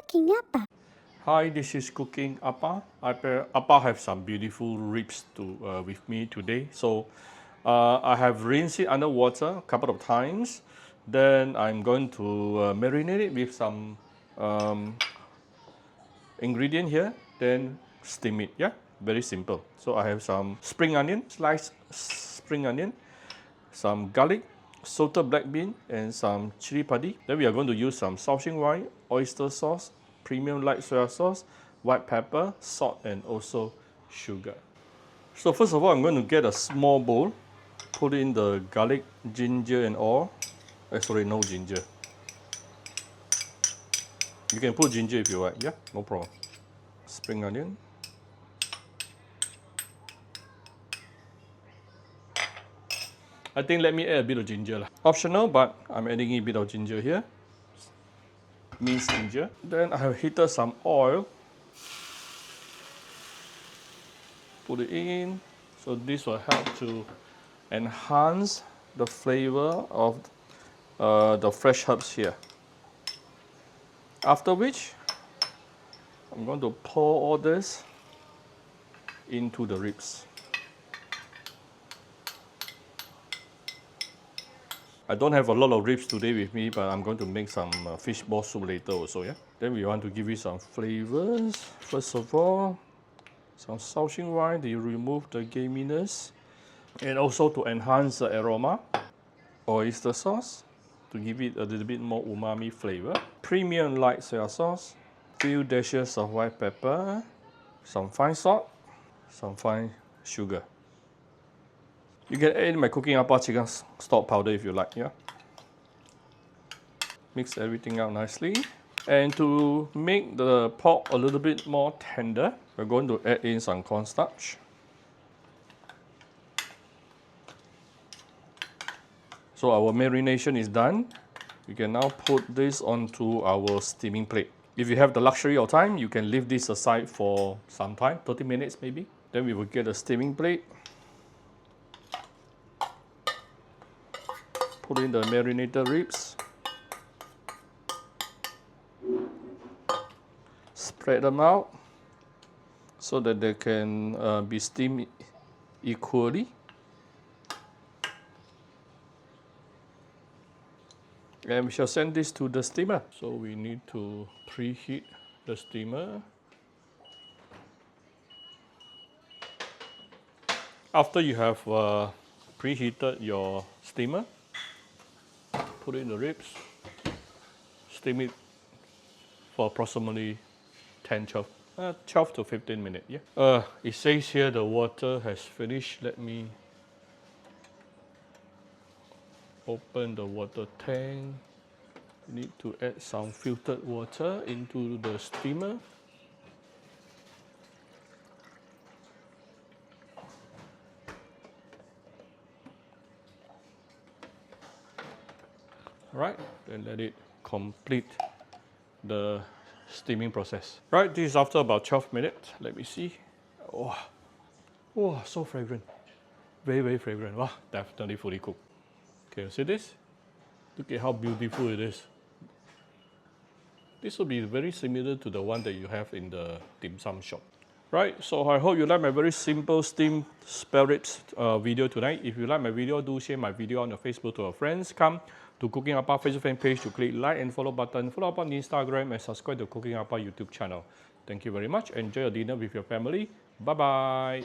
Cooking Appa. Hi, this is Cooking Appa. Appa have some beautiful ribs with me today. So I have rinsed it under water a couple of times. Then I'm going to marinate it with some ingredient here. Then steam it. Yeah, very simple. So I have some spring onion, sliced spring onion, some garlic, salted black bean, and some chili padi. Then we are going to use some Shaoxing wine, oyster sauce, premium light soy sauce, white pepper, salt, and also sugar. So first of all, I'm going to get a small bowl, put in the garlic, ginger, and all. Sorry, no ginger. You can put ginger if you like. Yeah, no problem. Spring onion. I think let me add a bit of ginger. Optional, but I'm adding a bit of ginger here. Minced ginger. Then I have heated some oil. Put it in. So this will help to enhance the flavor of the fresh herbs here. After which, I'm going to pour all this into the ribs. I don't have a lot of ribs today with me, but I'm going to make some fishball soup later also, yeah? Then we want to give it some flavors. First of all, some Shaoxing wine to remove the gaminess. And also to enhance the aroma. Oyster sauce to give it a little bit more umami flavor. Premium light soy sauce. Few dashes of white pepper. Some fine salt. Some fine sugar. You can add my Cooking Appa chicken stock powder if you like, yeah? Mix everything out nicely. And to make the pork a little bit more tender, we're going to add in some cornstarch. So our marination is done. We can now put this onto our steaming plate. If you have the luxury of time, you can leave this aside for some time, 30 minutes maybe. Then we will get a steaming plate. Put in the marinated ribs. Spread them out so that they can be steamed equally. And we shall send this to the steamer. So we need to preheat the steamer. After you have preheated your steamer, put in the ribs, steam it for approximately 12 to 15 minutes. Yeah. It says here the water has finished. Let me open the water tank. You need to add some filtered water into the steamer. Right, then let it complete the steaming process. Right, this is after about 12 minutes. Let me see. Oh, oh, so fragrant. Very, very fragrant. Wow, definitely fully cooked. Okay, you see this? Look at how beautiful it is. This will be very similar to the one that you have in the dim sum shop. Right, so I hope you like my very simple steamed spare ribs video tonight. If you like my video, do share my video on your Facebook to your friends. Come to Cooking Appa Facebook fan page to click like and follow button. Follow up on Instagram and subscribe to Cooking Appa YouTube channel. Thank you very much. Enjoy your dinner with your family. Bye-bye.